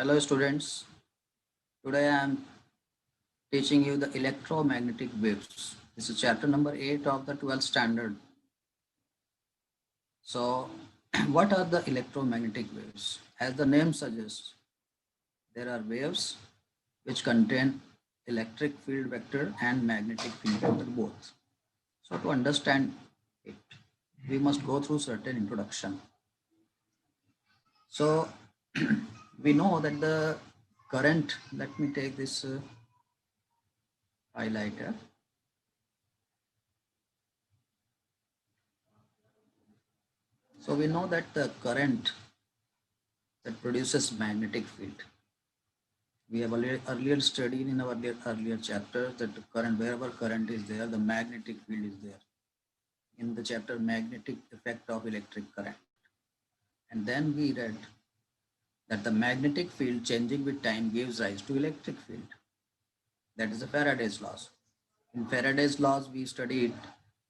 Hello students, today I am teaching you the electromagnetic waves. This is chapter number 8 of the 12th standard. So what are the electromagnetic waves? As the name suggests, there are waves which contain electric field vector and magnetic field vector both. So to understand it, we must go through certain introduction. So we know that the current, let me take this highlighter. So we know that the current that produces magnetic field. We have earlier studied in our earlier chapters that the current, wherever current is there, the magnetic field is there. In the chapter magnetic effect of electric current. And then we read that the magnetic field changing with time gives rise to electric field. That is the Faraday's laws. In Faraday's laws, we studied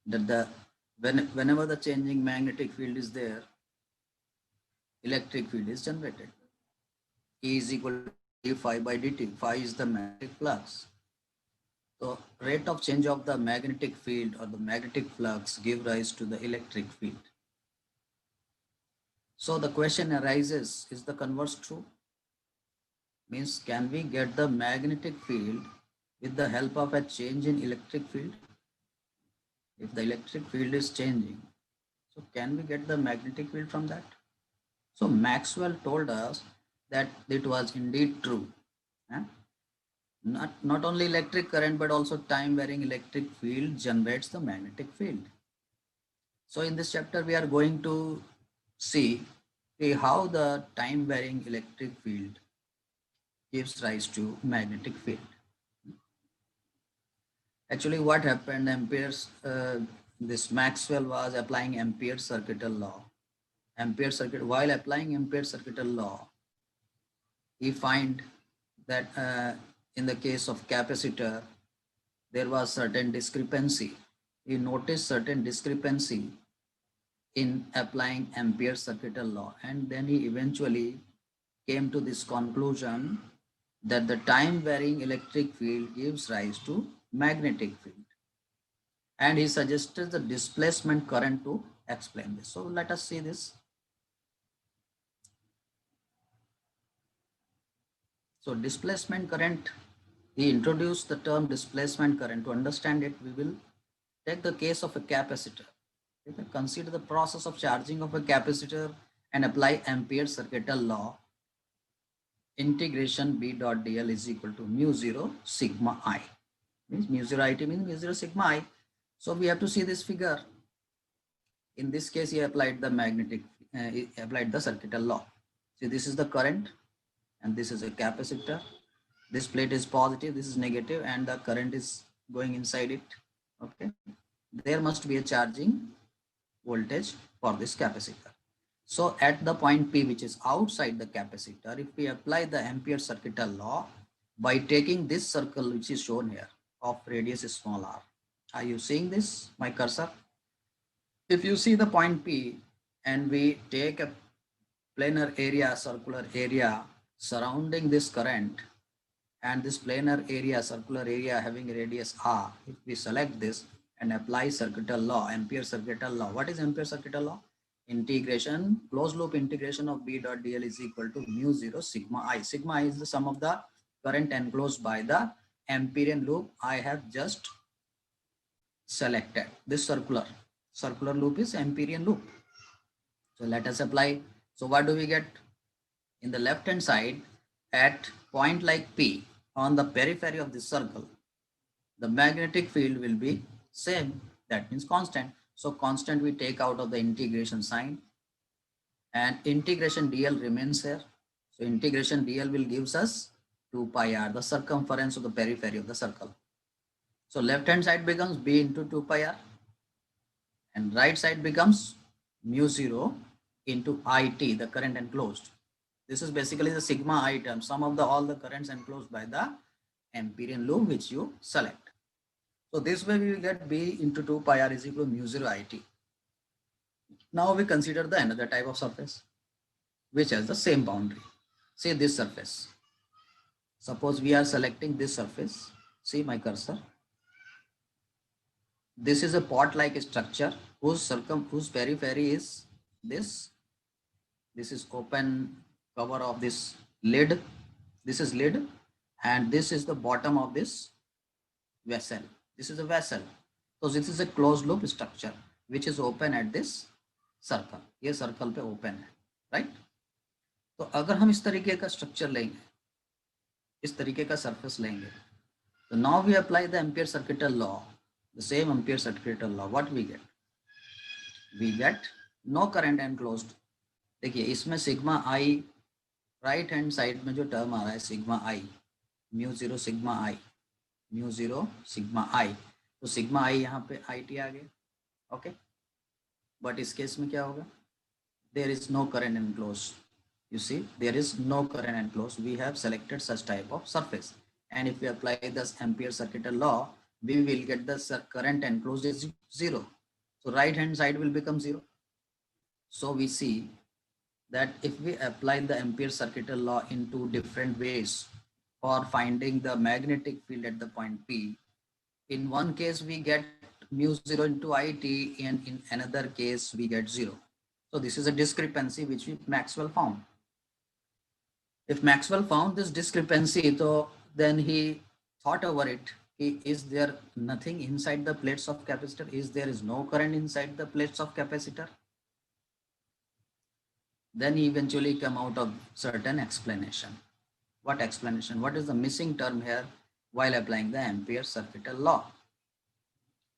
that whenever the changing magnetic field is there, electric field is generated. E is equal to d phi by dt. Phi is the magnetic flux. So rate of change of the magnetic field or the magnetic flux give rise to the electric field. So the question arises, is the converse true? Means can we get the magnetic field with the help of a change in electric field? If the electric field is changing, so can we get the magnetic field from that? So Maxwell told us that it was indeed true. Not only electric current, but also time varying electric field generates the magnetic field. So in this chapter, we are going to see how the time varying electric field gives rise to magnetic field. Actually, what happened, this Maxwell was applying Ampere's circuital law. While applying Ampere's circuital law, he find that in the case of capacitor, there was certain discrepancy. He noticed certain discrepancy in applying Ampere's circuital law, and then he eventually came to this conclusion that the time varying electric field gives rise to magnetic field, and he suggested the displacement current to explain this. So let us see this. So displacement current, he introduced the term displacement current. To understand it, we will take the case of a capacitor. Consider the process of charging of a capacitor and apply Ampere's circuital law. Integration B dot dl is equal to mu 0 sigma I. Means mu 0 it means mu 0 sigma I. So we have to see this figure. In this case, he applied the circuital law. See, this is the current and this is a capacitor. This plate is positive, this is negative, and the current is going inside it. Okay, there must be a charging voltage for this capacitor. So at the point P, which is outside the capacitor, if we apply the Ampere's circuital law by taking this circle which is shown here of radius small r. Are you seeing this, my cursor? If you see the point P and we take a planar area, circular area surrounding this current, and this planar area, circular area having radius r, if we select this and apply circuital law, Ampere's circuital law. What is Ampere's circuital law? Integration, closed loop integration of B dot dl is equal to mu 0 sigma I. Sigma I is the sum of the current enclosed by the Amperian loop I have just selected. This circular loop is Amperian loop. So let us apply. So what do we get? In the left hand side, at point like P on the periphery of this circle, the magnetic field will be same. That means constant. So constant we take out of the integration sign, and integration dl remains here. So integration dl will gives us 2 pi r, the circumference of the periphery of the circle. So left hand side becomes b into 2 pi r, and right side becomes mu 0 into it, the current enclosed. This is basically the sigma I term, sum of all the currents enclosed by the Amperian loop which you select. So this way we will get b into 2 pi r is equal to mu 0 it. Now we consider the another type of surface which has the same boundary. See this surface. Suppose we are selecting this surface. See my cursor. This is a pot-like structure whose periphery is this. This is open cover of this lid. This is lid, and this is the bottom of this vessel. This is a vessel. So this is a closed loop structure which is open at this circle. ये circle पे open है, right? तो अगर हम इस तरीके का structure लेंगे, इस तरीके का सरफेस लेंगे, तो now we apply the Ampere circuital law, the same Ampere circuital law. What we get no current enclosed. देखिए इसमें sigma I, right hand side में जो टर्म आ रहा है sigma I, mu zero sigma I, mu zero sigma I, तो sigma आई यहाँ पे आई टी आ गया. ओके, बट इस केस में क्या होगा? There is no current enclose. You see, there is no current enclosed. We have selected such type of surface, and if we apply this Ampere circuital law, we will get the current enclosed is zero. So right hand side will become zero. So we see that if we apply the Ampere circuital law in two different ways for finding the magnetic field at the point P, in one case we get mu zero into IT, and in another case we get zero. So this is a discrepancy which Maxwell found. If Maxwell found this discrepancy, so then he thought over it. Is there nothing inside the plates of capacitor? There is no current inside the plates of capacitor? Then he eventually come out of certain explanation. What explanation? What is the missing term here while applying the Ampere circuital law?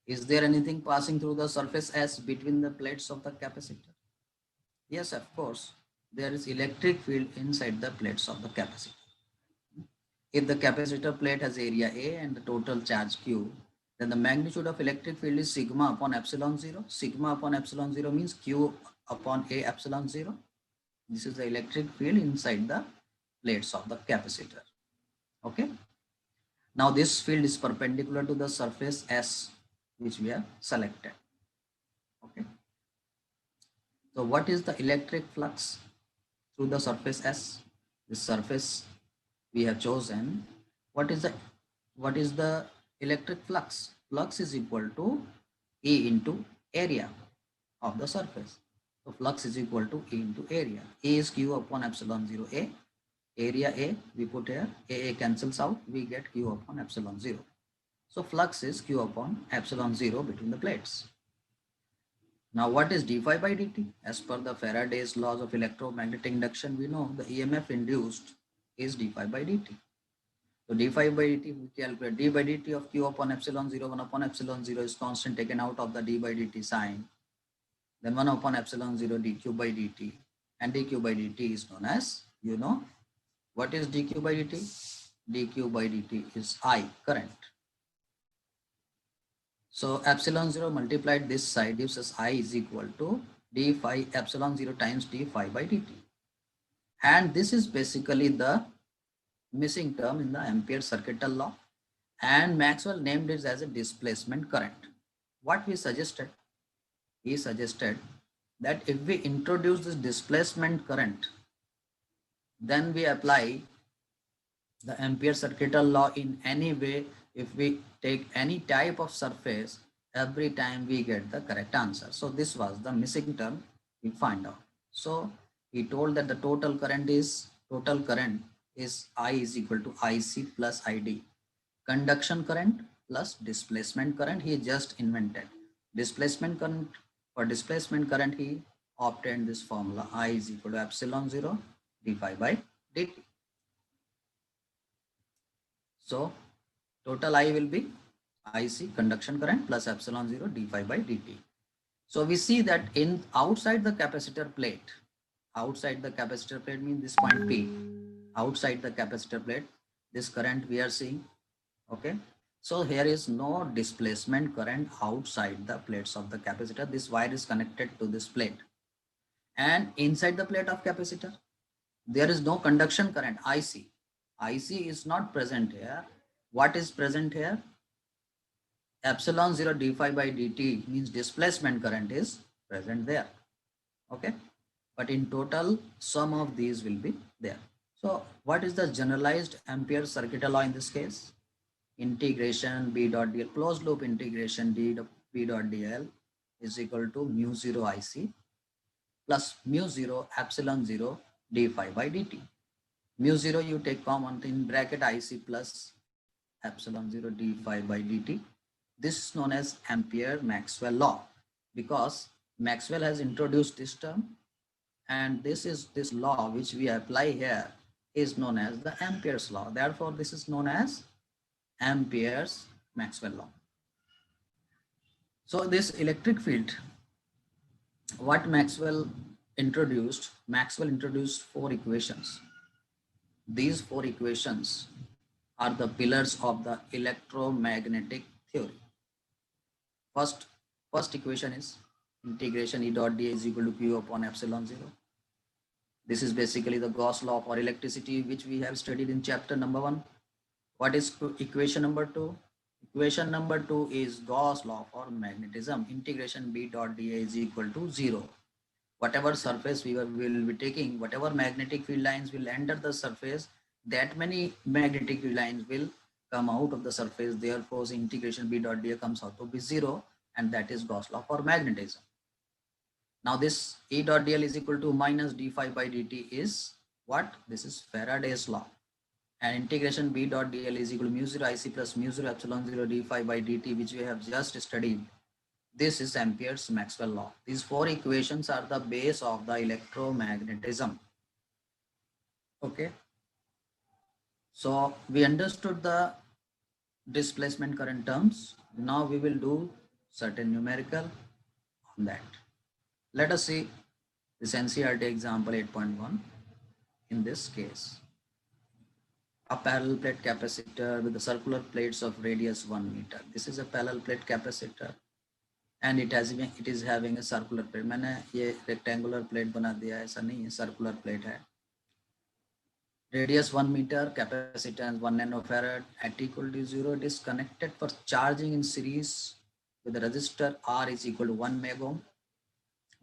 Is there anything passing through the surface S between the plates of the capacitor? Yes, of course. There is electric field inside the plates of the capacitor. If the capacitor plate has area A and the total charge Q, then the magnitude of electric field is sigma upon epsilon 0. Sigma upon epsilon 0 means Q upon A epsilon 0. This is the electric field inside the plates of the capacitor. Okay. Now this field is perpendicular to the surface S which we have selected. Okay. So what is the electric flux through the surface S? This surface we have chosen. What is the electric flux? Flux is equal to E into area of the surface. So flux is equal to E into area. A is Q upon epsilon 0 A. Area A we put here. A cancels out. We get Q upon epsilon 0. So flux is Q upon epsilon 0 between the plates. Now what is d phi by dt? As per the Faraday's laws of electromagnetic induction, we know the EMF induced is d phi by dt. So d phi by dt, we calculate d by dt of Q upon epsilon 0, 1 upon epsilon 0 is constant taken out of the d by dt sign. Then 1 upon epsilon 0 dq by dt, and dq by dt is known as, you know, what is dq by dt? dq by dt is I, current. So epsilon 0 multiplied this side gives us I is equal to d phi epsilon 0 times d phi by dt. And this is basically the missing term in the Ampere circuital law. And Maxwell named it as a displacement current. What we suggested? He suggested that if we introduce this displacement current, then we apply the Ampere circuital law in any way. If we take any type of surface, every time we get the correct answer. So this was the missing term we find out. So he told that the total current is I is equal to IC plus ID. Conduction current plus displacement current he just invented. Displacement current, for displacement current he obtained this formula, I is equal to epsilon 0 d phi by dt. So total I will be IC, conduction current, plus epsilon 0 d phi by dt. So we see that in outside the capacitor plate means this point P, outside the capacitor plate, this current we are seeing. Okay. So here is no displacement current outside the plates of the capacitor. This wire is connected to this plate. And inside the plate of capacitor, there is no conduction current, IC. IC is not present here. What is present here? Epsilon 0 d phi by dt means displacement current is present there. Okay. But in total, some of these will be there. So what is the generalized Ampere circuit law in this case? Integration B dot dl, closed loop integration B dot dl is equal to mu 0 IC plus mu 0 epsilon 0 d phi by dt. Mu 0 you take common in bracket IC plus epsilon 0 d phi by dt. This is known as Ampere Maxwell law because Maxwell has introduced this term, and this law which we apply here is known as the Ampere's law. Therefore, this is known as Ampere's Maxwell law. So this electric field, what Maxwell introduced four equations. These four equations are the pillars of the electromagnetic theory. First equation is integration E dot dA is equal to Q upon epsilon 0. This is basically the Gauss law for electricity, which we have studied in chapter number 1. What is equation number 2? Equation number 2 is Gauss law for magnetism. Integration B dot dA is equal to 0. Whatever surface we will be taking, whatever magnetic field lines will enter the surface, that many magnetic field lines will come out of the surface. Therefore, integration B dot dA comes out to be 0, and that is Gauss law for magnetism. Now this E dot dl is equal to minus d phi by dt is what? This is Faraday's law. And integration B dot dl is equal to mu 0 IC plus mu 0 epsilon 0 d phi by dt, which we have just studied. This is Ampere's Maxwell law. These four equations are the base of the electromagnetism. Okay. So we understood the displacement current terms. Now we will do certain numerical on that. Let us see this NCERT example 8.1. In this case, a parallel plate capacitor with the circular plates of radius 1 meter. This is a parallel plate capacitor, and it is having a circular plate. मैंने ये rectangular plate बना दिया है, ऐसा नहीं है, circular plate है. Radius 1 meter, capacitance 1 nanofarad. At equal to 0, it is connected for charging in series with the resistor R is equal to 1 mega ohm.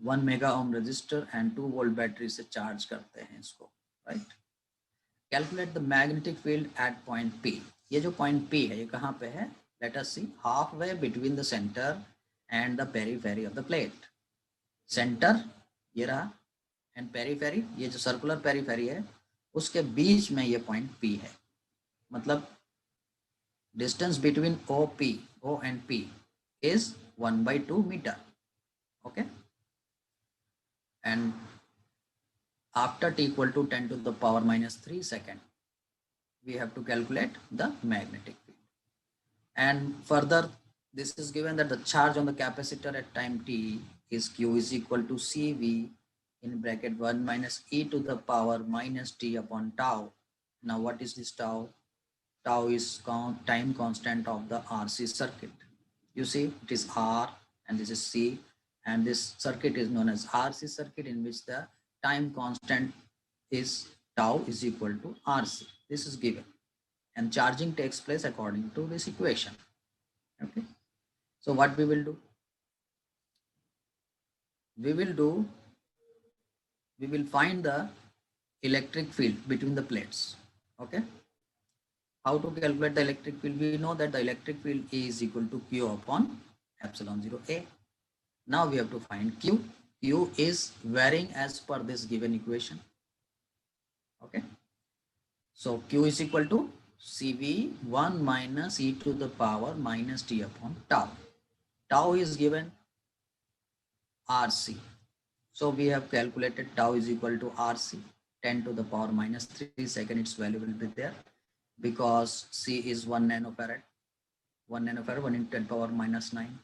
1 mega ohm resistor and 2 volt battery से charge करते हैं इसको, right? Calculate the magnetic field at point P. ये जो point P है, ये कहाँ पे है? Let us see. Halfway between the center and the periphery of the plate. Center ये रहा, and periphery ये जो circular periphery है, उसके बीच में ये point P है. मतलब distance between O and P is 1/2 meter. Okay. And after t equal to 10 to the power minus 3 second, we have to calculate the magnetic field. And further, this is given that the charge on the capacitor at time t is Q is equal to CV in bracket 1 minus e to the power minus t upon tau. Now what is this tau? Tau is time constant of the RC circuit. You see, it is R and this is C, and this circuit is known as RC circuit, in which the time constant is tau is equal to RC. This is given, and charging takes place according to this equation. Okay. So what we will do? We will find the electric field between the plates. Okay. How to calculate the electric field? We know that the electric field is equal to Q upon epsilon 0 A. Now we have to find Q. Q is varying as per this given equation. Okay. So Q is equal to CV 1 minus e to the power minus t upon tau. Tau is given RC. So we have calculated tau is equal to RC, 10 to the power minus 3 second. Its value will be there because C is 1 nanofarad. 1 nanofarad, 1 into 10 power minus 9.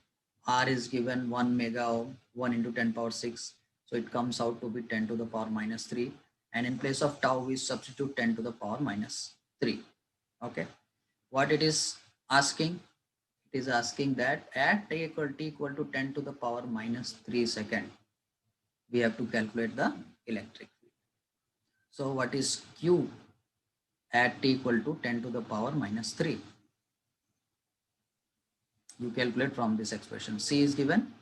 R is given 1 mega ohm, 1 into 10 power 6. So it comes out to be 10 to the power minus 3. And in place of tau, we substitute 10 to the power minus 3. Okay. What it is asking? It is asking that at t equal to 10 to the power minus 3 second, we have to calculate the electric field. So what is Q at t equal to 10 to the power minus 3? You calculate from this expression. C is given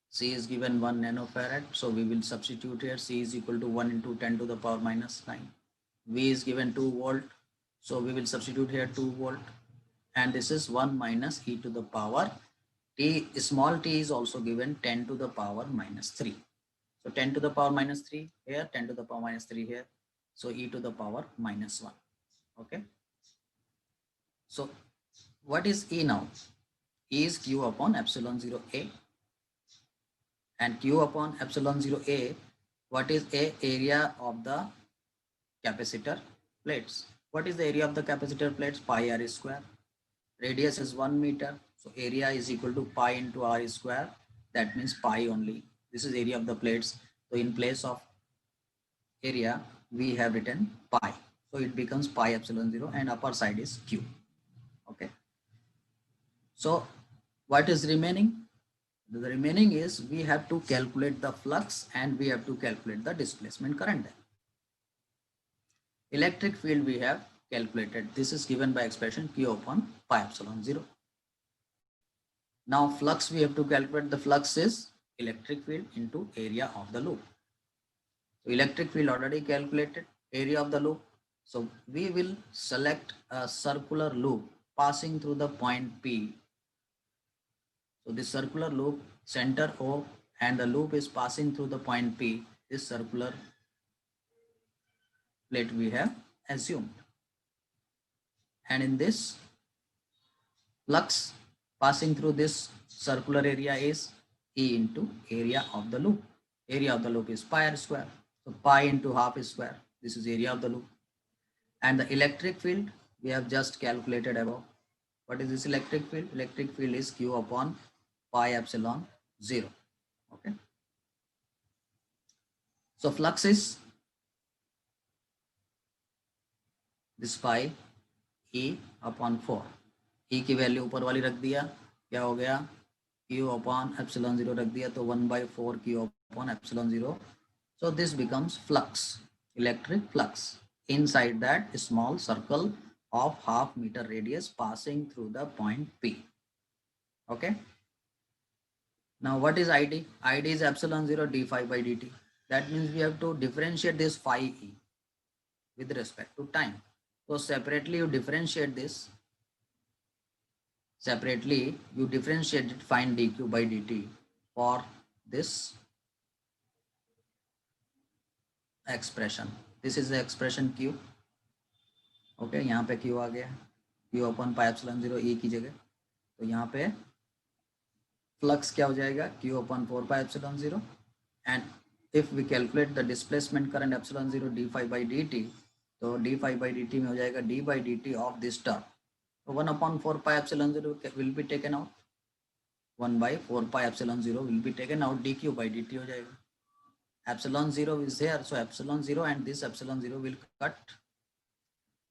1 nanofarad. So we will substitute here. C is equal to 1 into 10 to the power minus 9. V is given 2 volt. So we will substitute here 2 volt. And this is 1 minus e to the power t. Small t is also given 10 to the power minus 3. So 10 to the power minus 3 here, 10 to the power minus 3 here. So e to the power minus 1. Okay. So what is E now? E is Q upon epsilon 0 A. And Q upon epsilon 0 A, what is A? Area of the capacitor plates. What is the area of the capacitor plates? Pi r square. Radius is 1 meter. So area is equal to pi into r square. That means pi only. This is area of the plates. So in place of area, we have written pi. So it becomes pi epsilon 0 and upper side is Q. Okay. So what is remaining? The remaining is we have to calculate the flux and we have to calculate the displacement current. Electric field we have calculated. This is given by expression Q upon pi epsilon 0. Now flux we have to calculate. The flux is electric field into area of the loop. So electric field already calculated, area of the loop. So we will select a circular loop passing through the point P. So this circular loop, center O, and the loop is passing through the point P. This circular plate we have assumed. And in this, flux passing through this circular area is E into area of the loop. Area of the loop is pi r square. So pi into half is square. This is area of the loop. And the electric field we have just calculated above. What is this electric field? Electric field is Q upon pi epsilon 0. Okay. So flux is this pi E upon 4. E की value ऊपर वाली रख दिया, क्या हो गया? Q upon epsilon 0 रख दिया तो 1/4 Q upon epsilon 0. So this becomes flux, electric flux inside that small circle of half meter radius passing through the point P. Okay. Now what is ID? ID is epsilon 0 d phi by dt. That means we have to differentiate this phi e with respect to time. So separately you differentiate this. Separately you differentiate it, find dq by dt for this expression. This is the expression q. Okay, यहाँ पे q आ गया, q upon pi epsilon 0 e की जगह. तो यहाँ पे flux क्या हो जाएगा? Q upon 4 pi epsilon 0. And if we calculate the displacement current epsilon 0 d phi by dt, तो d phi by dt में हो जाएगा d by dt of this term. So 1 upon 4 pi epsilon 0 will be taken out. 1 by 4 pi epsilon 0 will be taken out. dq by dt हो जाएगा. Epsilon 0 is here, so epsilon 0 and this epsilon 0 will cut.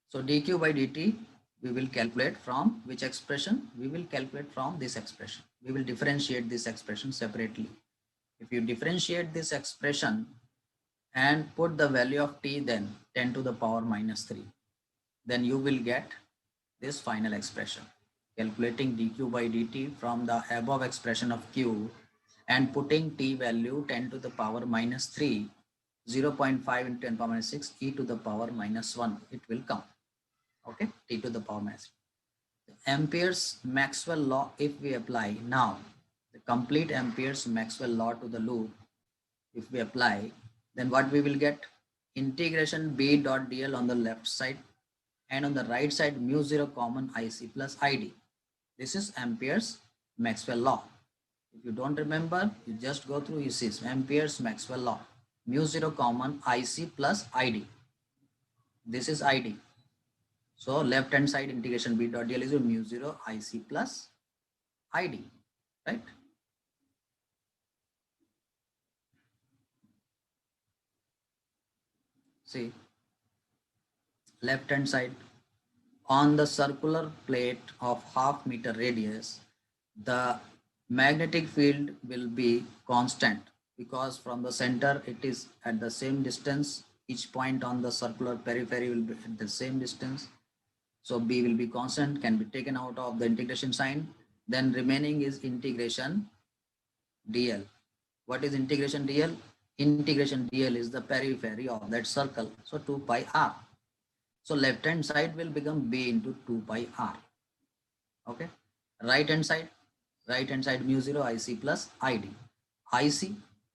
So dq by dt we will calculate from which expression? We will calculate from this expression. We will differentiate this expression separately. If you differentiate this expression and put the value of t, then 10 to the power minus 3, then you will get this final expression. Calculating dq by dt from the above expression of q and putting t value 10 to the power minus 3, 0.5 into 10 power minus 6 e to the power minus 1, it will come. Okay, t to the power minus. Ampere's Maxwell law, if we apply now, the complete Ampere's Maxwell law to the loop, if we apply, then what we will get? Integration B dot dl on the left side and on the right side mu 0 common IC plus ID. This is Ampere's Maxwell law. If you don't remember, you just go through, you see Ampere's Maxwell law, mu 0 common IC plus ID. This is ID. So left hand side integration B dot dl is mu 0 IC plus ID, right? See, left hand side on the circular plate of half meter radius, the magnetic field will be constant because from the center it is at the same distance. Each point on the circular periphery will be at the same distance. So B will be constant, can be taken out of the integration sign. Then remaining is integration dl. What is integration dl? Integration dl is the periphery of that circle. So 2 pi r. So left hand side will become B into 2 pi r. Okay, right hand side mu 0 IC plus ID. IC,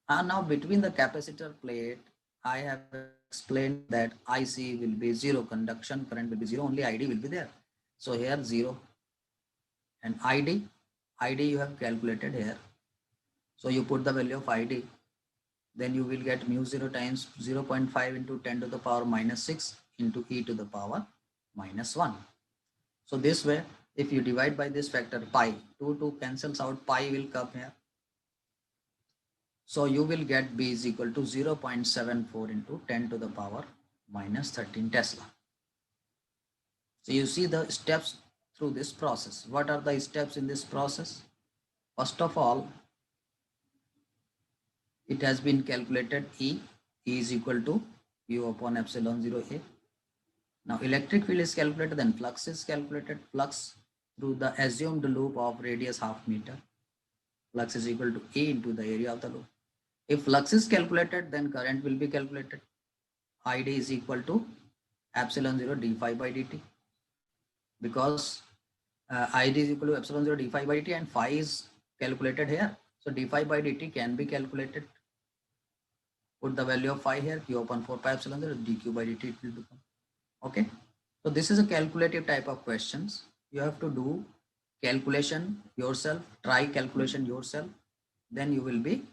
now between the capacitor plate, I have explained that IC will be 0, conduction current will be 0, only ID will be there. So here 0, and ID you have calculated here. So you put the value of ID, then you will get mu 0 times 0.5 into 10 to the power minus 6 into e to the power minus 1. So this way, if you divide by this factor pi, 2 cancels out, pi will come here. So you will get B is equal to 0.74 into 10 to the power minus 13 Tesla. So you see the steps through this process. What are the steps in this process? First of all, it has been calculated E is equal to U upon epsilon 0 A. Now electric field is calculated, then flux is calculated. Flux through the assumed loop of radius half meter. Flux is equal to A into the area of the loop. If flux is calculated, then current will be calculated. ID is equal to epsilon 0 d phi by dt, because ID is equal to epsilon 0 d phi by dt and phi is calculated here. So d phi by dt can be calculated. Put the value of phi here, q upon 4 pi epsilon 0 dq by dt it will become. Okay. So this is a calculative type of questions. You have to do calculation yourself, try calculation yourself. Then you will be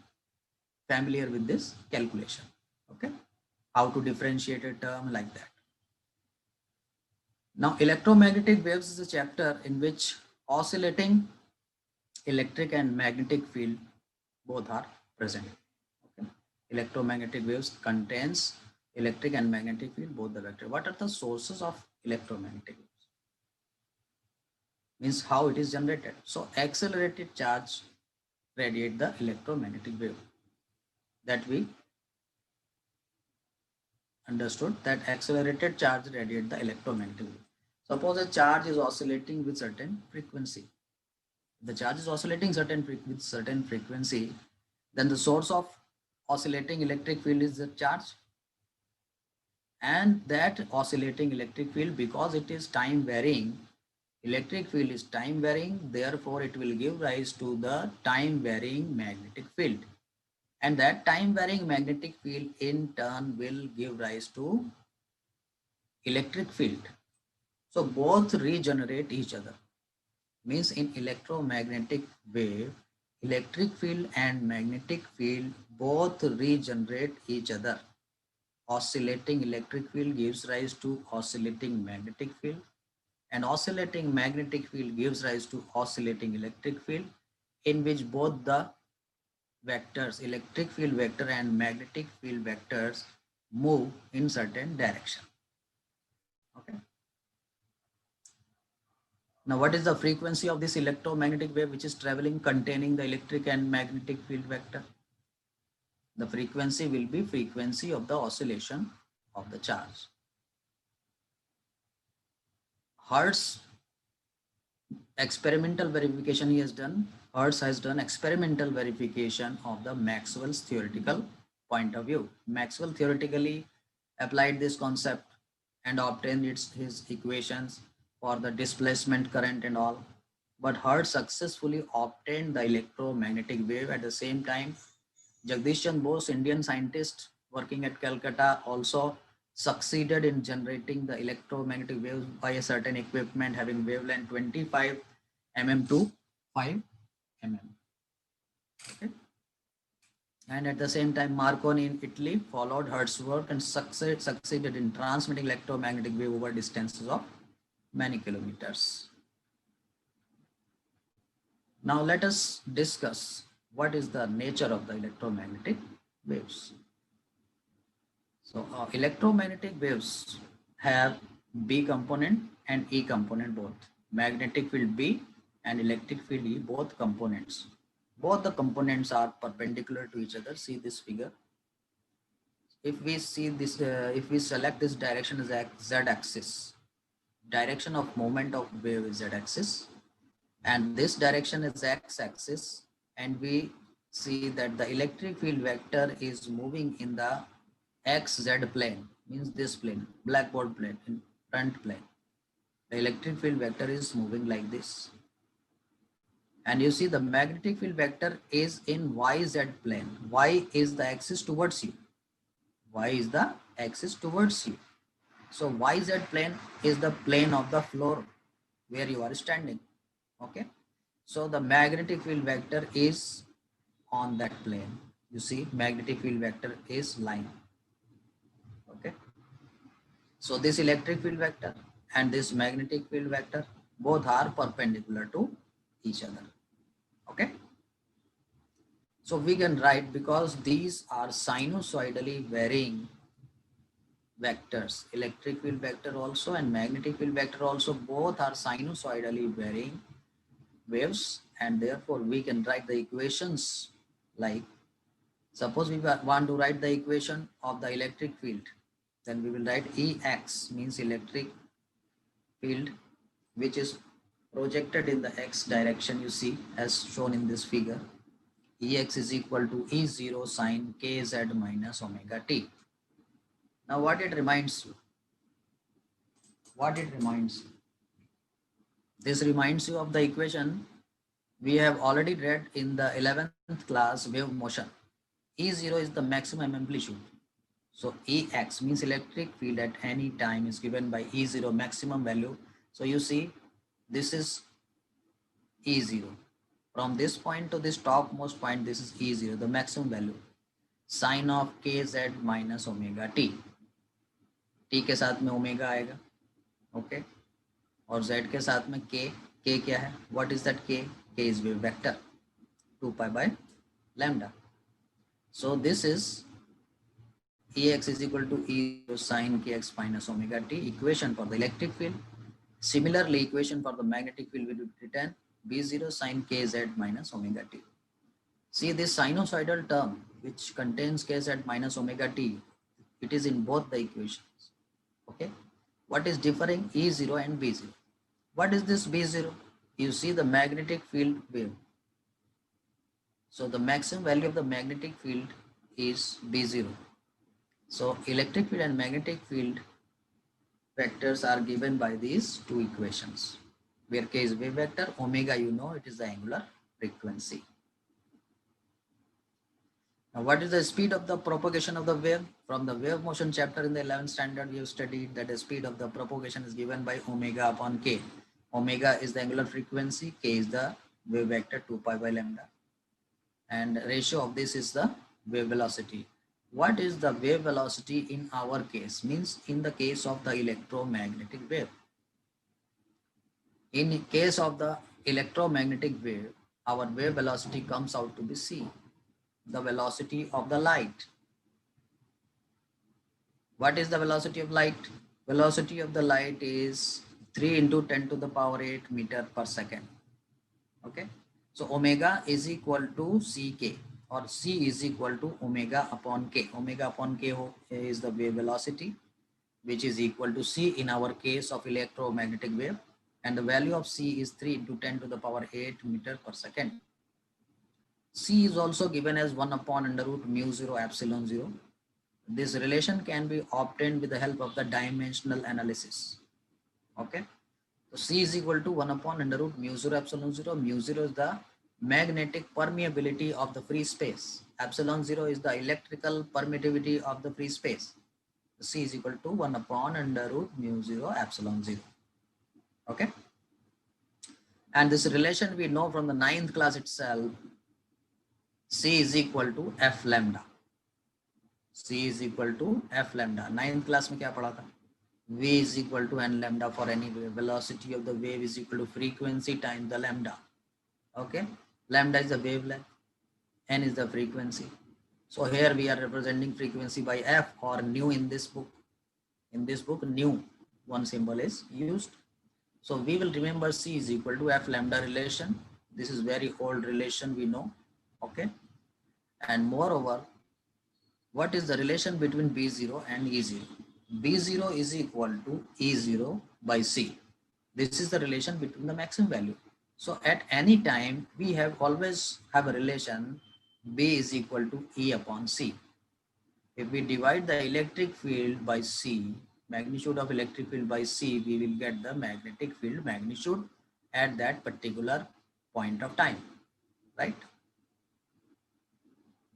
familiar with this calculation. Okay. How to differentiate a term like that. Now electromagnetic waves is a chapter in which oscillating electric and magnetic field both are present. Okay. Electromagnetic waves contains electric and magnetic field, both the vector. What are the sources of electromagnetic waves? Means how it is generated. So accelerated charge radiate the electromagnetic wave. That we understood, that accelerated charge radiate the electromagnetic wave. Suppose a charge is oscillating with certain frequency. If the charge is oscillating with certain frequency, then the source of oscillating electric field is the charge. And that oscillating electric field, because it is time varying, electric field is time varying, therefore it will give rise to the time varying magnetic field. And that time varying magnetic field in turn will give rise to electric field. So both regenerate each other. Means in electromagnetic wave, electric field and magnetic field both regenerate each other. Oscillating electric field gives rise to oscillating magnetic field, and oscillating magnetic field gives rise to oscillating electric field, in which both the vectors, electric field vector and magnetic field vectors, move in certain direction. Okay. Now what is the frequency of this electromagnetic wave which is traveling containing the electric and magnetic field vector? The frequency will be frequency of the oscillation of the charge. Hertz experimental verification he has done. Hertz has done experimental verification of the Maxwell's theoretical point of view. Maxwell theoretically applied this concept and obtained his equations for the displacement current and all. But Hertz successfully obtained the electromagnetic wave. At the same time, Jagdish Chandra Bose, Indian scientist working at Calcutta, also succeeded in generating the electromagnetic waves by a certain equipment having wavelength 25 mm to 5 mm. Okay. And at the same time, Marconi in Italy followed Hertz's work and succeeded in transmitting electromagnetic wave over distances of many kilometers. Now let us discuss what is the nature of the electromagnetic waves. So electromagnetic waves have B component and E component both. Magnetic field B and electric field E, both components. Both the components are perpendicular to each other. See this figure. If we see this, if we select this direction as z-axis, direction of movement of wave is z-axis, and this direction is x-axis, and we see that the electric field vector is moving in the xz plane, means this plane, blackboard plane. front plane. The electric field vector is moving like this. And you see the magnetic field vector is in YZ plane. Y is the axis towards you. Y is the axis towards you. So YZ plane is the plane of the floor where you are standing. Okay. So the magnetic field vector is on that plane. You see magnetic field vector is line. Okay. So this electric field vector and this magnetic field vector both are perpendicular to each other. Okay. So we can write, because these are sinusoidally varying vectors, electric field vector also and magnetic field vector also, both are sinusoidally varying waves, and therefore we can write the equations like, suppose we want to write the equation of the electric field, then we will write Ex means electric field which is projected in the x direction, you see as shown in this figure. Ex is equal to E0 sine kz minus omega t. Now what it reminds you? What it reminds you? This reminds you of the equation we have already read in the 11th class, wave motion. E0 is the maximum amplitude. So Ex means electric field at any time is given by E0 maximum value. So you see this is E0. From this point to this topmost point, this is E0, the maximum value. Sine of kz minus omega t. T के साथ में omega आएगा, okay, और z के साथ में k. K क्या है? What is that k? K is wave vector 2 pi by lambda. So this is Ex is equal to E0 sine kx minus omega t, equation for the electric field. Similarly, equation for the magnetic field will be written B0 sine kz minus omega t. See this sinusoidal term which contains kz minus omega t, it is in both the equations. Okay, what is differing E0 and B0? What is this B0? You see the magnetic field wave. So the maximum value of the magnetic field is B0. So electric field and magnetic field vectors are given by these two equations, where k is wave vector, omega you know it is the angular frequency. Now what is the speed of the propagation of the wave? From the wave motion chapter in the 11th standard, we have studied that the speed of the propagation is given by omega upon k. Omega is the angular frequency, k is the wave vector 2 pi by lambda, and ratio of this is the wave velocity. What is the wave velocity in our case? Means in the case of the electromagnetic wave. In case of the electromagnetic wave, our wave velocity comes out to be c, the velocity of the light. What is the velocity of light? Velocity of the light is 3 into 10 to the power 8 meter per second. Okay, so omega is equal to ck, or c is equal to omega upon k. Omega upon k is the wave velocity, which is equal to c in our case of electromagnetic wave, and the value of c is 3 into 10 to the power 8 meter per second. C is also given as 1 upon under root mu 0 epsilon 0. This relation can be obtained with the help of the dimensional analysis. Okay, so C is equal to 1 upon under root mu 0 epsilon 0. Mu 0 is the magnetic permeability of the free space. Epsilon 0 is the electrical permittivity of the free space. C is equal to 1 upon under root mu 0 epsilon 0. Okay, and this relation we know from the 9th class itself. C is equal to F lambda. C is equal to F lambda. 9th class में क्या पढ़ा था? V is equal to n lambda for any wave. Velocity of the wave is equal to frequency times the lambda. Okay, lambda is the wavelength, n is the frequency. So here we are representing frequency by F or nu in this book. In this book, nu, one symbol is used. So we will remember C is equal to F lambda relation. This is very old relation we know. Okay, and moreover, what is the relation between B0 and E0? B0 is equal to E0 by C. This is the relation between the maximum value. So at any time, we have always have a relation B is equal to E upon C. If we divide the electric field by C, magnitude of electric field by C, we will get the magnetic field magnitude at that particular point of time, right?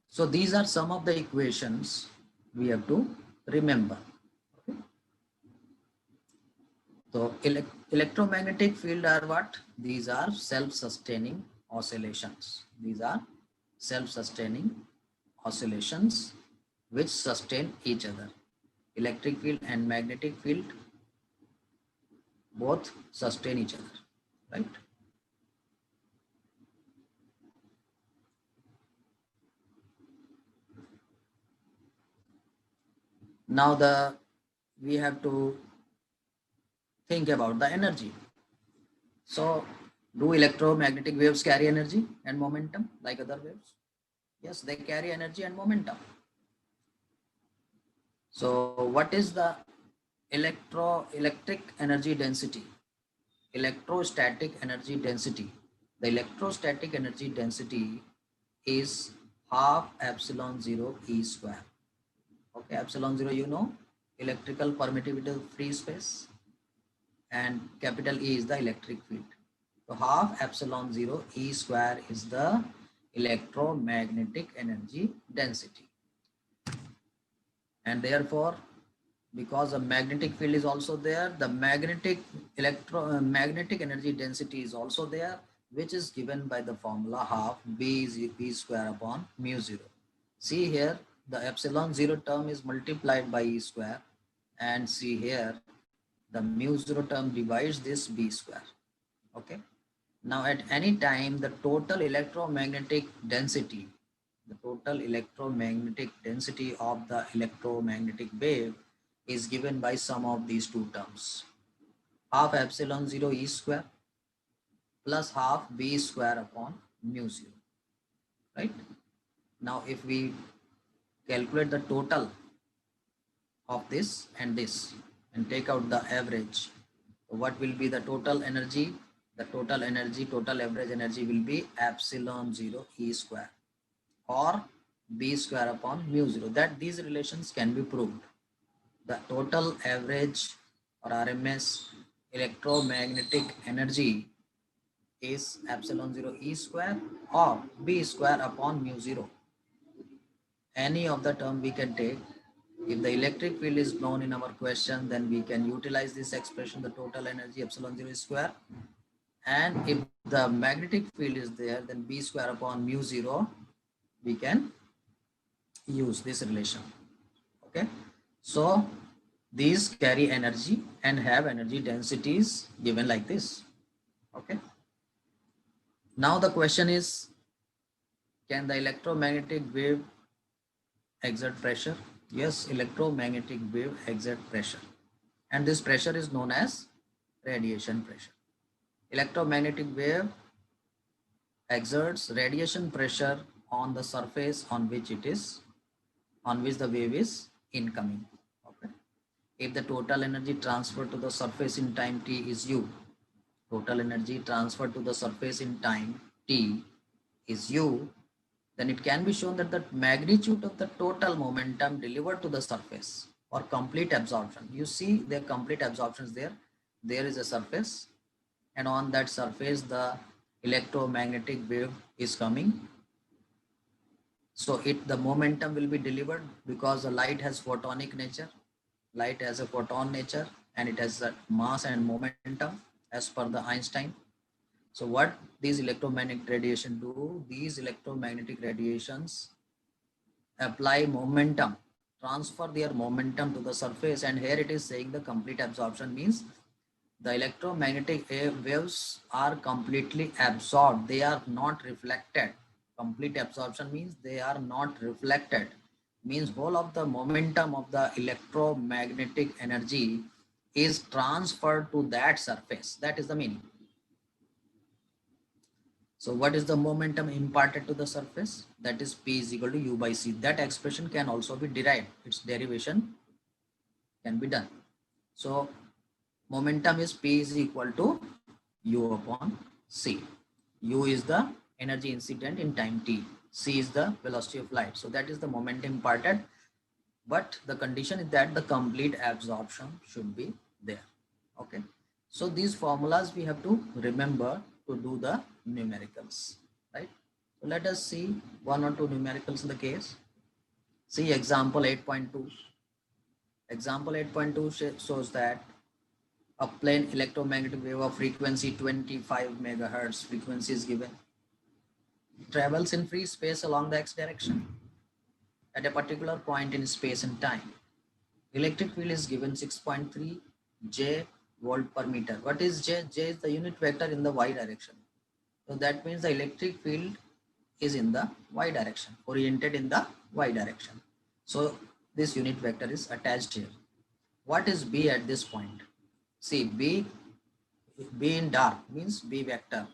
So these are some of the equations we have to remember. Okay. So electromagnetic field are what? These are self-sustaining oscillations. These are self-sustaining oscillations which sustain each other. Electric field and magnetic field both sustain each other, right? Now we have to think about the energy. So do electromagnetic waves carry energy and momentum like other waves? Yes, they carry energy and momentum. So what is the electric energy density? Electrostatic energy density. The electrostatic energy density is half epsilon 0 E square. Okay, epsilon 0, you know, electrical permittivity of free space, and capital E is the electric field. So half epsilon 0 E square is the electromagnetic energy density. And therefore, because the magnetic field is also there, the magnetic energy density is also there, which is given by the formula half B is E square upon mu 0. See here, the epsilon 0 term is multiplied by E square, and see here, the mu 0 term divides this B square. Okay. Now at any time, the total electromagnetic density of the electromagnetic wave is given by sum of these two terms. Half epsilon 0 E square plus half B square upon mu 0. Right? Now if we calculate the total of this and take out the average, what will be the total energy? The total average energy will be epsilon 0 E square or B square upon mu 0. That these relations can be proved. The total average or RMS electromagnetic energy is epsilon 0 E square or B square upon mu 0. Any of the term we can take. If the electric field is known in our question, then we can utilize this expression, the total energy epsilon 0 square. And if the magnetic field is there, then B square upon mu 0, we can use this relation. Okay. So these carry energy and have energy densities given like this. Okay. Now the question is, can the electromagnetic wave exert pressure? Yes, electromagnetic wave exert pressure, and this pressure is known as radiation pressure. Electromagnetic wave exerts radiation pressure on the surface on which the wave is incoming. Okay. If the total energy transferred to the surface in time t is u, total energy transferred to the surface in time t is u, then it can be shown that the magnitude of the total momentum delivered to the surface or complete absorption. You see the complete absorption is there. There is a surface, and on that surface the electromagnetic wave is coming. So the momentum will be delivered because the light has photonic nature. Light has a photon nature and it has a mass and momentum as per the Einstein. So what these electromagnetic radiation do? These electromagnetic radiations apply momentum, transfer their momentum to the surface, and here it is saying the complete absorption means the electromagnetic waves are completely absorbed. They are not reflected. Complete absorption means they are not reflected. Means whole of the momentum of the electromagnetic energy is transferred to that surface. That is the meaning. So what is the momentum imparted to the surface? That is P is equal to U by C. That expression can also be derived. Its derivation can be done. So momentum is P is equal to U upon C. U is the energy incident in time t. C is the velocity of light. So that is the momentum imparted but the condition is that the complete absorption should be there. Okay, so these formulas we have to remember to do the numericals, right? So let us see one or two numericals in the case. See example 8.2. Example 8.2 shows that a plane electromagnetic wave of frequency 25 megahertz frequency is given, travels in free space along the x direction at a particular point in space and time. Electric field is given 6.3 J volt per meter. What is J? J is the unit vector in the y direction. So that means the electric field is in the y direction, oriented in the y direction. So this unit vector is attached here. What is B at this point? See, B in dark means B vector,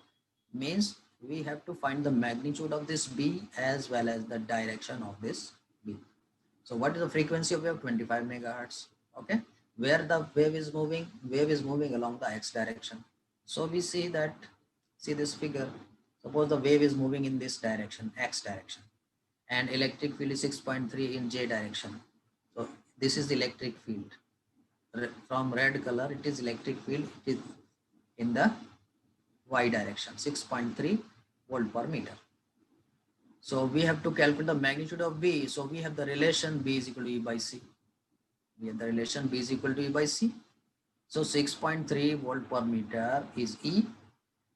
means we have to find the magnitude of this B as well as the direction of this B. So what is the frequency of wave? 25 megahertz. Okay, where the wave is moving along the x direction. So we see that, see this figure, suppose the wave is moving in this direction, x direction, and electric field is 6.3 in J direction. So this is the electric field. From red color, it is electric field, it is in the y direction, 6.3 volt per meter. So we have to calculate the magnitude of B. So we have the relation B is equal to E by C. We have the relation B is equal to E by C. So 6.3 volt per meter is E,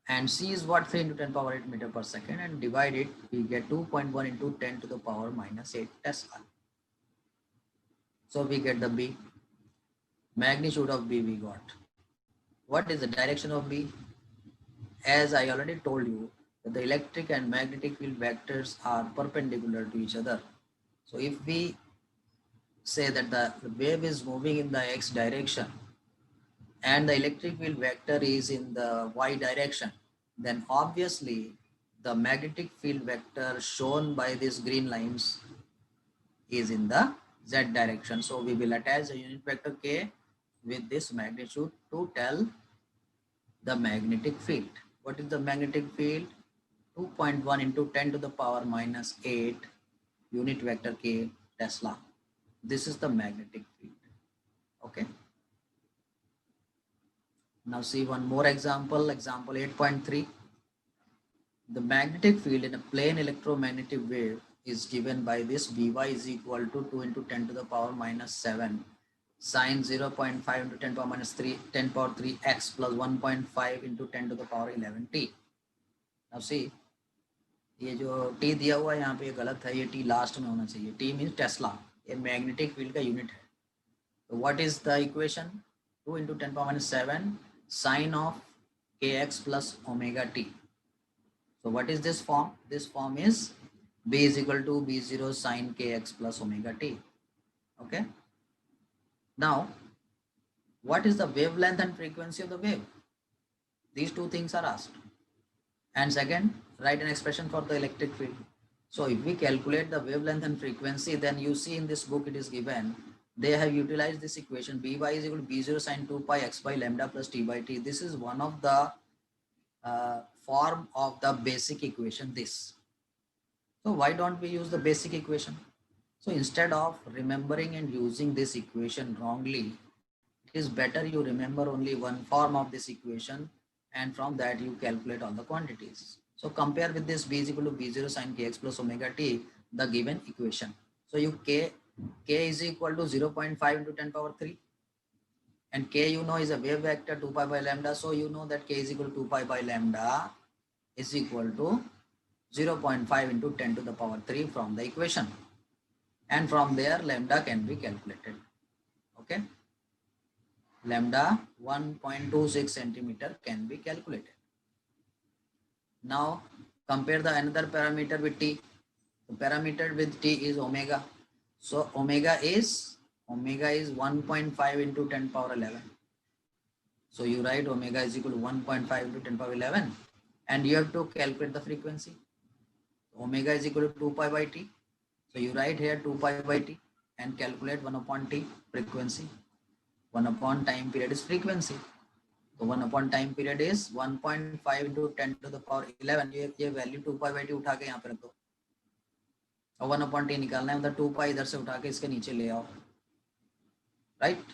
and C is what? 3 into 10 power 8 meter per second, and divide it, we get 2.1 into 10 to the power minus 8 Tesla. So we get the B. Magnitude of B we got. What is the direction of B? As I already told you, that the electric and magnetic field vectors are perpendicular to each other. So if we say that the wave is moving in the x direction and the electric field vector is in the y direction, then obviously the magnetic field vector shown by these green lines is in the z direction. So we will attach the unit vector k with this magnitude to tell the magnetic field. What is the magnetic field? 2.1 into 10 to the power minus 8 unit vector k Tesla. This is the magnetic field. Okay. Now see one more example, example 8.3. The magnetic field in a plane electromagnetic wave is given by this By is equal to 2 into 10 to the power minus 7 sine 0.5 into 10 power minus 3 10 power 3 x plus 1.5 into 10 to the power 11 t. Now see, ये जो t दिया हुआ है यहाँ पे गलत है, ये t लास्ट में होना चाहिए. t मीन्स टेस्ला, ये मैग्नेटिक फील्ड का यूनिट है. तो what is the equation? 2 into 10 power minus 7 sine of kx plus omega t. So what is this form? This form is b is equal to b0 sine kx plus omega t. Okay. Now, what is the wavelength and frequency of the wave? These two things are asked. And second, write an expression for the electric field. So if we calculate the wavelength and frequency, then you see in this book it is given, they have utilized this equation, By is equal to B0 sine 2 pi x by lambda plus t by t. This is one of the form of the basic equation, this. So why don't we use the basic equation? So instead of remembering and using this equation wrongly, it is better you remember only one form of this equation, and from that you calculate all the quantities. So compare with this b is equal to b0 sine kx plus omega t, the given equation. So you k is equal to 0.5 into 10 power 3, and k you know is a wave vector 2 pi by lambda. So you know that k is equal to 2 pi by lambda is equal to 0.5 into 10 to the power 3 from the equation, and from there lambda can be calculated. Okay, lambda 1.26 centimeter can be calculated. Now compare the another parameter with t. The parameter with t is omega. So omega is 1.5 into 10 power 11. So you write omega is equal to 1.5 into 10 power 11, and you have to calculate the frequency. Omega is equal to 2 pi by t. So you write here 2 pi by t and calculate 1 upon t frequency. 1 upon time period is frequency. So 1 upon time period is 1.5 into 10 to the power 11. ये value 2 pi by t उठा के यहाँ पे रख दो. और 1/t निकालना है, मतलब 2 पाई इधर से उठा के इसके नीचे ले आओ, राइट।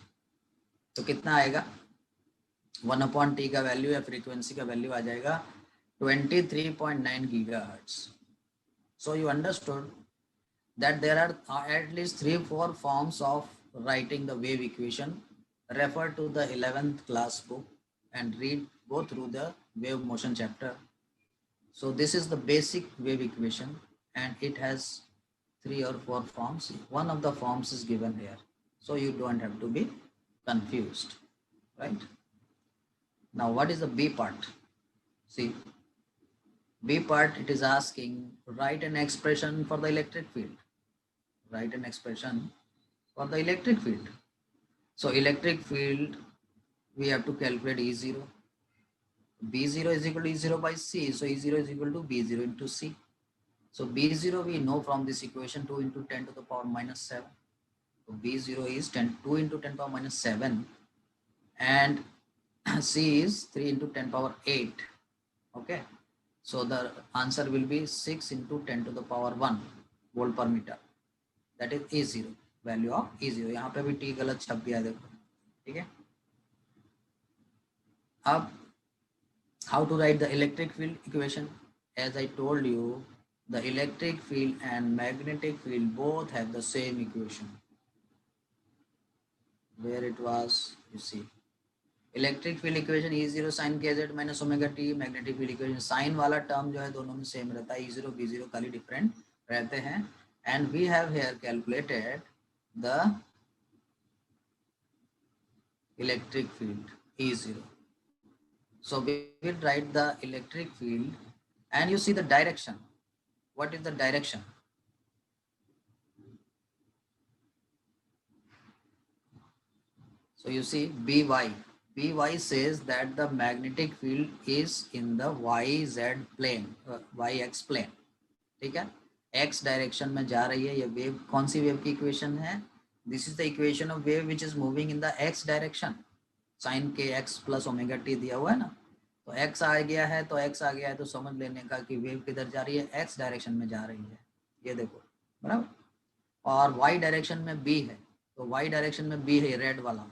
तो कितना आएगा, 1/t का वैल्यू या फ्रीक्वेंसी का वैल्यू आ जाएगा 23.9 GHz. So you understood that there are at least 3-4 forms of writing the wave equation. Refer to the 11th class book and go through the wave motion chapter. So this is the basic wave equation and it has 3 or 4 forms. One of the forms is given here, so you don't have to be confused, right? Now what is the B part? See, B part, it is asking write an expression for the electric field. Write an expression for the electric field. So electric field, we have to calculate E0. B0 is equal to E0 by C. So E0 is equal to B0 into C. So B0 we know from this equation 2 into 10 to the power minus 7. So B0 is 2 into 10 power minus 7 and C is 3 into 10 power 8. Okay. So the answer will be 6 into 10 to the power 1 volt per meter. That is E0, value of E0. यहाँ पे भी T गलत छप गया देखो, ठीक है। अब how to write the electric field equation? As I told you, the electric field and magnetic field both have the same equation. Where it was, you see, electric field equation E0 sin kz minus omega t, magnetic field equation sine वाला term जो है दोनों में same रहता है, E0 B0 खाली different रहते हैं। And we have here calculated the electric field E0. So we will write the electric field and you see the direction. What is the direction? So you see By. By says that the magnetic field is in the YZ plane, YX plane. ठीक है, X direction में जा रही है ये wave. कौन सी wave की इक्वेशन है? This is the equation of wave which is moving in the X direction. Sine के X प्लस ओमेगा टी दिया हुआ है ना, तो X आ गया है, तो X आ गया है तो समझ लेने का कि वेव किधर जा रही है, X डायरेक्शन में जा रही है, ये देखो बराबर। और Y डायरेक्शन में B है, तो Y डायरेक्शन में B है रेड वाला,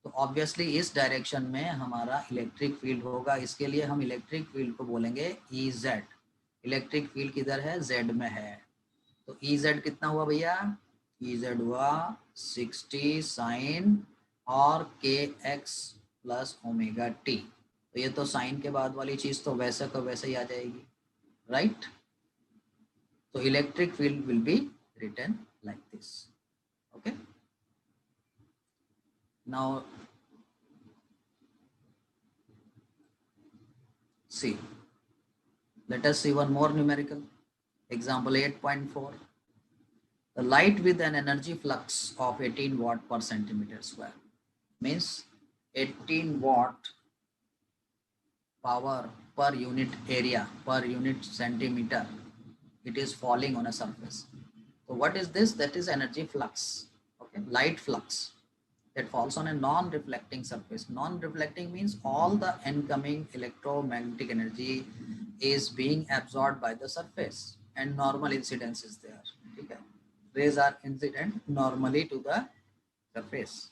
तो ऑब्वियसली इस डायरेक्शन में हमारा इलेक्ट्रिक फील्ड होगा। इसके लिए हम इलेक्ट्रिक फील्ड को बोलेंगे EZ। इलेक्ट्रिक फील्ड किधर है, Z में है, तो EZ कितना हुआ भैया, EZ हुआ 60 साइन और KX प्लस ओमेगा टी। तो ये तो साइन के बाद वाली चीज तो वैसे का वैसे ही आ जाएगी, राइट। तो electric field will be written like this, okay. Now see, let us see one more numerical. Example 8.4. The light with an energy flux of 18 watt per centimeter square, means 18 watt power per unit area, per unit centimeter, it is falling on a surface. So what is this? That is energy flux, okay, light flux that falls on a non-reflecting surface. Non-reflecting means all the incoming electromagnetic energy is being absorbed by the surface and normal incidence is there. Okay? Rays are incident normally to the surface.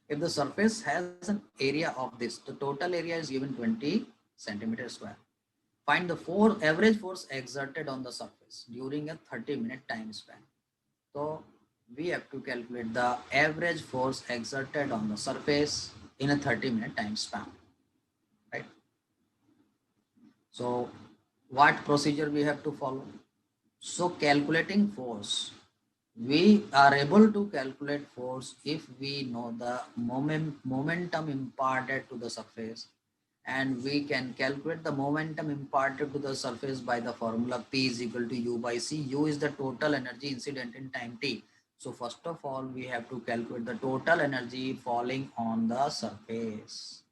If the surface has an area of this, the total area is given 20 centimeters square. Find the average force exerted on the surface during a 30-minute time span. So we have to calculate the average force exerted on the surface in a 30-minute time span, right? So what procedure we have to follow? So calculating force, we are able to calculate force if we know the momentum imparted to the surface, and we can calculate the momentum imparted to the surface by the formula P is equal to U by C. U is the total energy incident in time T. So first of all, we have to calculate the total energy falling on the surface,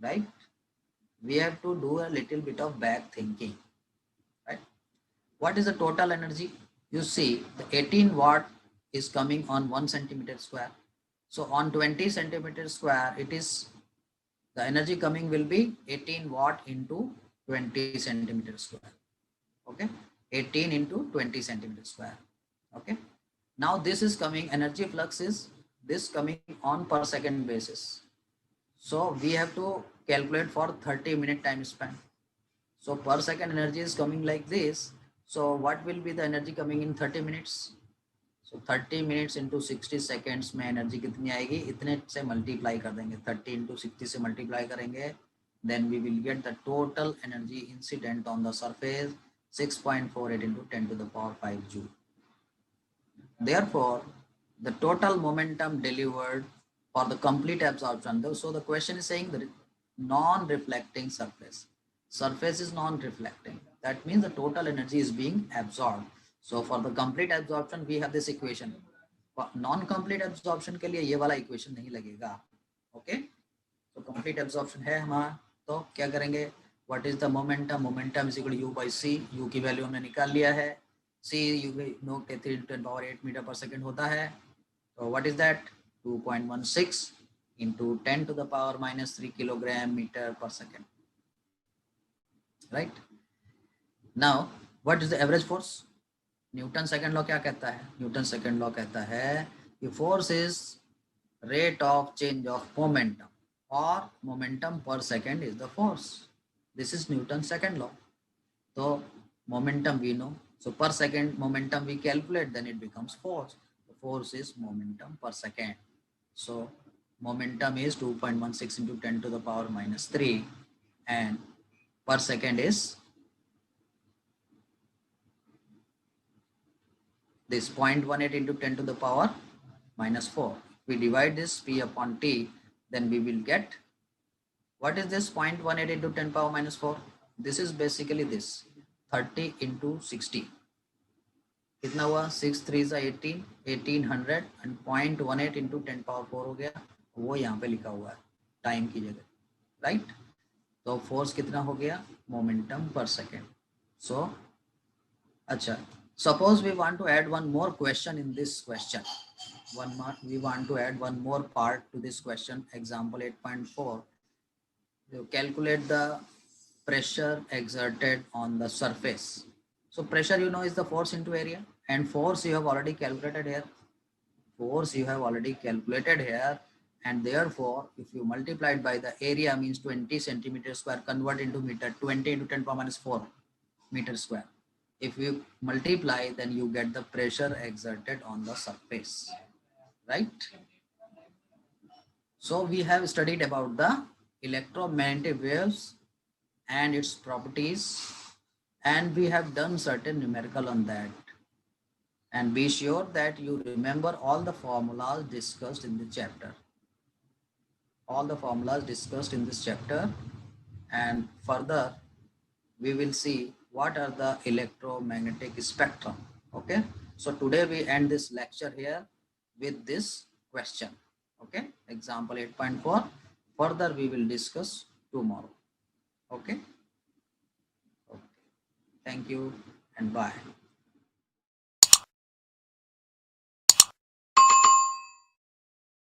right? We have to do a little bit of back thinking, right? What is the total energy? You see the 18 watt is coming on 1 centimeter square. So on 20 centimeter square, it is the energy coming will be 18 watt into 20 centimeter square. Okay, 18 into 20 centimeter square. Okay. Now this is coming, energy flux is this coming on per second basis. So we have to calculate for 30-minute time span. So per second energy is coming like this. So what will be the energy coming in 30 minutes? So 30 minutes into 60 seconds में energy कितनी आएगी, इतने से multiply कर देंगे, 30 into 60 से multiply करेंगे, then we will get the total energy incident on the surface 6.48 into 10 to the power 5 joule. Therefore, the total momentum delivered for the complete absorption. So the question is saying that non-reflecting surface. Surface is non-reflecting. That means the total energy is being absorbed. So for the complete absorption, we have this equation. For non-complete absorption के लिए ये वाला equation नहीं लगेगा. Okay? So complete absorption है हमारा. तो क्या करेंगे? What is the momentum? Momentum is equal to U by C. U की वैल्यू हमने निकाल लिया है. C you know 3 into 10 power 8 meter per second होता है. So what is that? 2.16 into 10 to the power minus 3 kilogram meter per second. Right? Now, what is the average force? Newton second law क्या कहता है? Newton second law कहता है कि force is rate of change of momentum or momentum per second is the force. This is Newton's second law. So momentum we know. So per second momentum we calculate, then it becomes force. The force is momentum per second. So momentum is 2.16 into 10 to the power minus 3 and per second is this 0.18 into 10 to the power minus 4. We divide this P upon T, then we will get, what is this 0.18 into 10 power minus 4? This is basically this 30 into 60. कितना हुआ 6 3 18 1800 and 0.18 into 10 power 4 हो गया, वो यहाँ पे लिखा हुआ है टाइम की जगह, राइट? तो फोर्स कितना हो गया, मोमेंटम पर सेकेंड. सो अच्छा, suppose we want to add one more question in this question. We want to add one more part to this question. Example 8.4. You calculate the pressure exerted on the surface. So pressure you know is the force into area, and force you have already calculated here. Force you have already calculated here, and therefore if you multiply it by the area means 20 centimeter square, convert into meter, 20 into 10 power minus 4 meter square. If you multiply, then you get the pressure exerted on the surface, right? So we have studied about the electromagnetic waves and its properties, and we have done certain numerical on that. And be sure that you remember all the formulas discussed in the chapter. All the formulas discussed in this chapter, and further we will see what are the electromagnetic spectrum. Okay, so today we end this lecture here with this question. Okay, example 8.4. Further we will discuss tomorrow. Okay. Okay, thank you and bye.